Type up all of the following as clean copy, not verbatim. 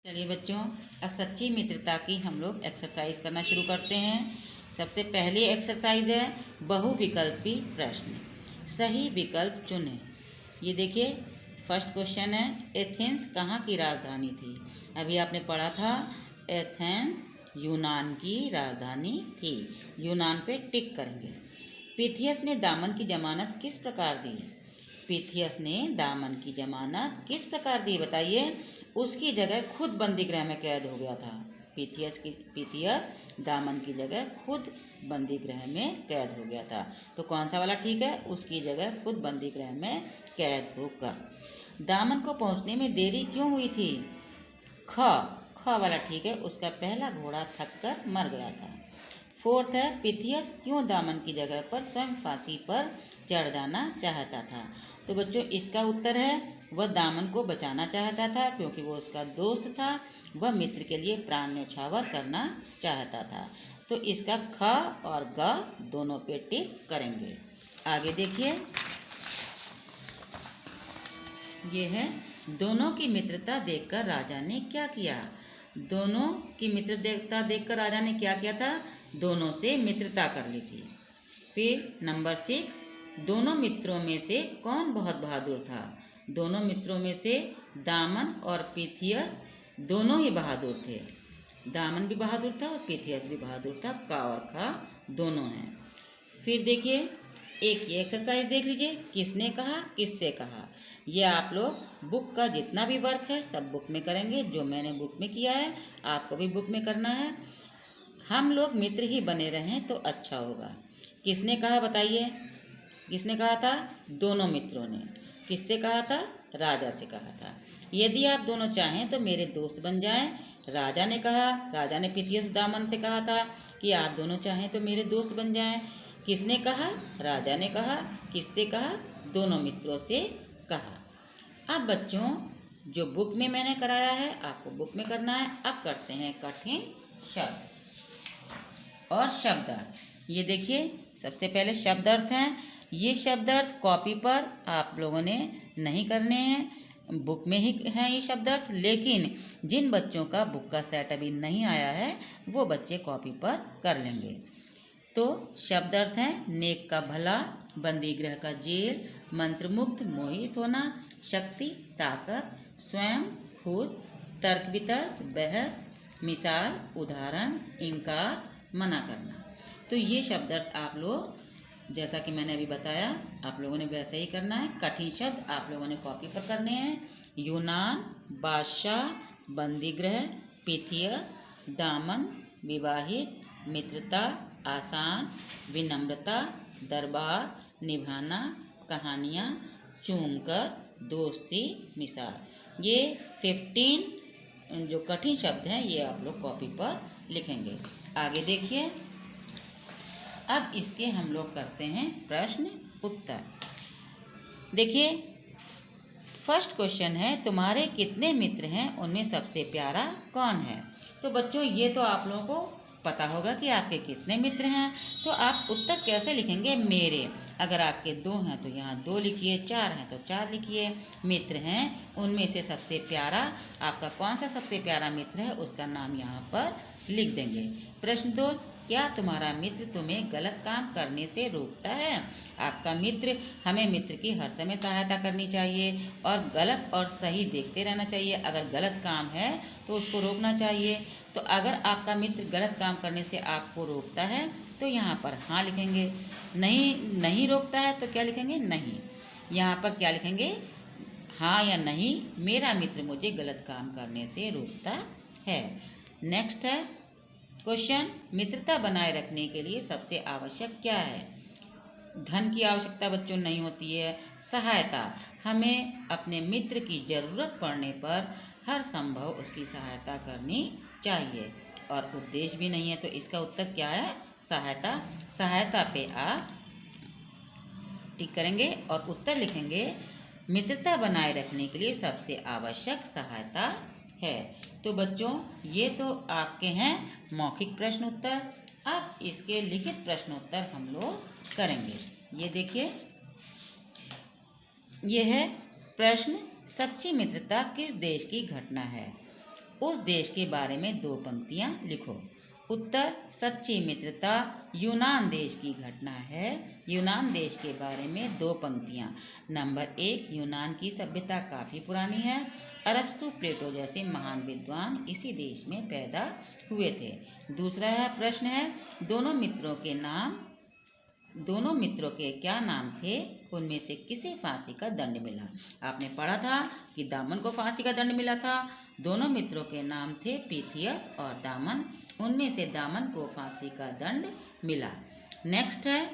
चलिए बच्चों, अब सच्ची मित्रता की हम लोग एक्सरसाइज करना शुरू करते हैं। सबसे पहली एक्सरसाइज है बहुविकल्पी प्रश्न। सही विकल्प चुनें। ये देखिए, फर्स्ट क्वेश्चन है, एथेंस कहाँ की राजधानी थी? अभी आपने पढ़ा था एथेंस यूनान की राजधानी थी। यूनान पे टिक करेंगे। पिथियस ने दामन की जमानत किस प्रकार दी? पिथियस ने दामन की जमानत किस प्रकार दी बताइए? उसकी जगह खुद बंदी गृह में कैद हो गया था। पिथियस दामन की जगह खुद बंदी गृह में कैद हो गया था। तो कौन सा वाला ठीक है? उसकी जगह खुद बंदी गृह में कैद होकर। दामन को पहुंचने में देरी क्यों हुई थी? ख वाला ठीक है, उसका पहला घोड़ा थक कर मर गया था। फोर्थ है, पिथियस क्यों दामन की जगह पर स्वयं फांसी पर चढ़ जाना चाहता था? तो बच्चों, इसका उत्तर है वह दामन को बचाना चाहता था क्योंकि वो उसका दोस्त था। वह मित्र के लिए प्राण न्यौछावर करना चाहता था। तो इसका ख और ग दोनों पे टिक करेंगे। आगे देखिए, ये है, दोनों की मित्रता देखकर राजा ने क्या किया? दोनों की मित्रता देखकर राजा ने क्या किया था? दोनों से मित्रता कर ली थी। फिर नंबर 6, दोनों मित्रों में से कौन बहुत बहादुर था? दोनों मित्रों में से दामन और पिथियस दोनों ही बहादुर थे। दामन भी बहादुर था और पिथियस भी बहादुर था। का और खा दोनों हैं। फिर देखिए, एक ये एक्सरसाइज देख लीजिए, किसने कहा, किससे कहा। ये आप लोग बुक का जितना भी वर्क है सब बुक में करेंगे। जो मैंने बुक में किया है आपको भी बुक में करना है। हम लोग मित्र ही बने रहें तो अच्छा होगा। किसने कहा बताइए? किसने कहा था? दोनों मित्रों ने। किससे कहा था? राजा से कहा था। यदि आप दोनों चाहें तो मेरे दोस्त बन जाएं। राजा ने कहा, राजा ने पिथियस दामन से कहा था कि आप दोनों चाहें तो मेरे दोस्त बन जाएं। किसने कहा? राजा ने कहा। किससे कहा? दोनों मित्रों से कहा। अब बच्चों, जो बुक में मैंने कराया है आपको बुक में करना है। अब करते हैं कठिन शब्द और शब्दार्थ। ये देखिए, सबसे पहले शब्दार्थ हैं। ये शब्दार्थ कॉपी पर आप लोगों ने नहीं करने हैं, बुक में ही हैं ये शब्दार्थ। लेकिन जिन बच्चों का बुक का सेट अभी नहीं आया है वो बच्चे कॉपी पर कर लेंगे। तो शब्दार्थ हैं, नेक का भला, बंदी गृह का जेल, मंत्रमुग्ध मोहित होना, शक्ति ताकत, स्वयं खुद, तर्क वितर्क बहस, मिसाल उदाहरण, इनकार मना करना। तो ये शब्दार्थ आप लोग, जैसा कि मैंने अभी बताया, आप लोगों ने वैसे ही करना है। कठिन शब्द आप लोगों ने कॉपी पर करने हैं। यूनान, बादशाह, बंदी गृह, पिथियस, दामन, विवाहित, मित्रता, आसान, विनम्रता, दरबार, निभाना, कहानियाँ, चूमकर, दोस्ती, मिसाल। ये 15 जो कठिन शब्द हैं ये आप लोग कॉपी पर लिखेंगे। आगे देखिए, अब इसके हम लोग करते हैं प्रश्न उत्तर। देखिए, फर्स्ट क्वेश्चन है, तुम्हारे कितने मित्र हैं, उनमें सबसे प्यारा कौन है? तो बच्चों, ये तो आप लोगों को पता होगा कि आपके कितने मित्र हैं। तो आप उत्तर कैसे लिखेंगे? मेरे। अगर आपके 2 हैं तो यहाँ 2 लिखिए, 4 हैं तो 4 लिखिए। मित्र हैं उनमें से सबसे प्यारा, आपका कौन सा सबसे प्यारा मित्र है उसका नाम यहाँ पर लिख देंगे। प्रश्न 2, क्या तुम्हारा मित्र तुम्हें गलत काम करने से रोकता है? आपका मित्र, हमें मित्र की हर समय सहायता करनी चाहिए और गलत और सही देखते रहना चाहिए। अगर गलत काम है तो उसको रोकना चाहिए। तो अगर आपका मित्र गलत काम करने से आपको रोकता है तो यहाँ पर हाँ लिखेंगे। नहीं रोकता है तो क्या लिखेंगे? नहीं। यहाँ पर क्या लिखेंगे? हाँ या नहीं, मेरा मित्र मुझे गलत काम करने से रोकता है। नेक्स्ट है क्वेश्चन, मित्रता बनाए रखने के लिए सबसे आवश्यक क्या है? धन की आवश्यकता बच्चों नहीं होती है। सहायता, हमें अपने मित्र की ज़रूरत पड़ने पर हर संभव उसकी सहायता करनी चाहिए। और उद्देश्य भी नहीं है, तो इसका उत्तर क्या है? सहायता। सहायता पे आप टिक करेंगे और उत्तर लिखेंगे, मित्रता बनाए रखने के लिए सबसे आवश्यक सहायता है। तो बच्चों, ये तो आपके हैं मौखिक प्रश्न उत्तर। अब इसके लिखित प्रश्न उत्तर हम लोग करेंगे। ये देखिए, ये है प्रश्न, सच्ची मित्रता किस देश की घटना है? उस देश के बारे में 2 पंक्तियाँ लिखो। उत्तर, सच्ची मित्रता यूनान देश की घटना है। यूनान देश के बारे में 2 पंक्तियाँ। नंबर 1, यूनान की सभ्यता काफ़ी पुरानी है। अरस्तु, प्लेटो जैसे महान विद्वान इसी देश में पैदा हुए थे। दूसरा है प्रश्न है, दोनों मित्रों के क्या नाम थे? उनमें से किसे फांसी का दंड मिला? आपने पढ़ा था कि दामन को फांसी का दंड मिला था। दोनों मित्रों के नाम थे पीथियस और दामन। उनमें से दामन को फांसी का दंड मिला। नेक्स्ट है,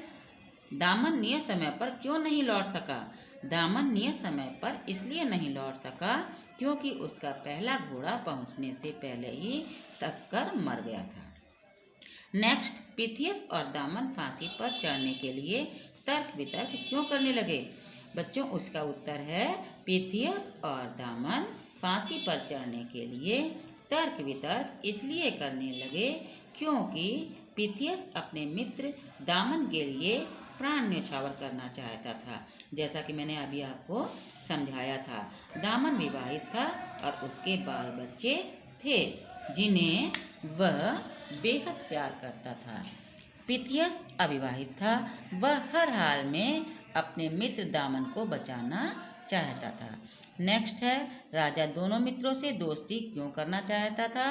दामन नियत समय पर क्यों नहीं लौट सका? दामन नियत समय पर इसलिए नहीं लौट सका क्योंकि उसका पहला घोड़ा पहुंचने से पहले ही थक कर मर गया था। नेक्स्ट, पीथियस और दामन फांसी पर चढ़ने के लिए तर्क वितर्क क्यों करने लगे? बच्चों, उसका उत्तर है पीथियस और दामन फांसी पर चढ़ने के लिए तर्क वितर्क इसलिए करने लगे क्योंकि पीथियस अपने मित्र दामन के लिए प्राण न्यौछावर करना चाहता था। जैसा कि मैंने अभी आपको समझाया था, दामन विवाहित था और उसके बाल बच्चे थे जिन्हें वह बेहद प्यार करता था। पीथियस अविवाहित था। वह हर हाल में अपने मित्र दामन को बचाना चाहता था। नेक्स्ट है, राजा दोनों मित्रों से दोस्ती क्यों करना चाहता था?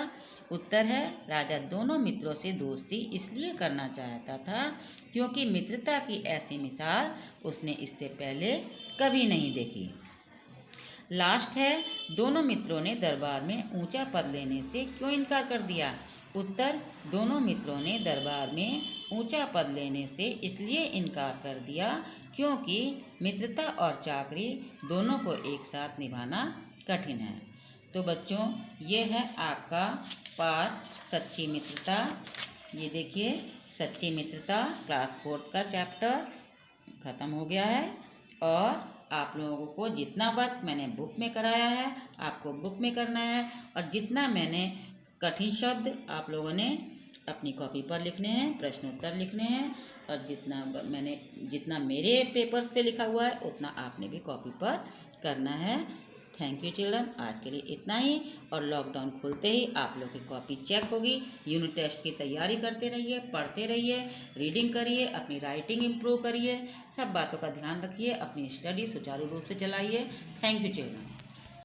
उत्तर है, राजा दोनों मित्रों से दोस्ती इसलिए करना चाहता था क्योंकि मित्रता की ऐसी मिसाल उसने इससे पहले कभी नहीं देखी। लास्ट है, दोनों मित्रों ने दरबार में ऊंचा पद लेने से क्यों इनकार कर दिया? उत्तर, दोनों मित्रों ने दरबार में ऊंचा पद लेने से इसलिए इनकार कर दिया क्योंकि मित्रता और चाकरी दोनों को एक साथ निभाना कठिन है। तो बच्चों, ये है आपका पाठ सच्ची मित्रता। ये देखिए, सच्ची मित्रता क्लास 4 का चैप्टर ख़त्म हो गया है और आप लोगों को जितना वर्क मैंने बुक में कराया है आपको बुक में करना है और जितना मैंने कठिन शब्द आप लोगों ने अपनी कॉपी पर लिखने हैं, प्रश्न उत्तर लिखने हैं और जितना मेरे पेपर्स पे लिखा हुआ है उतना आपने भी कॉपी पर करना है। थैंक यू चिल्ड्रन, आज के लिए इतना ही। और लॉकडाउन खुलते ही आप लोग की कॉपी चेक होगी। यूनिट टेस्ट की तैयारी करते रहिए, पढ़ते रहिए, रीडिंग करिए, अपनी राइटिंग इम्प्रूव करिए, सब बातों का ध्यान रखिए, अपनी स्टडी सुचारू रूप से चलाइए। Thank you children.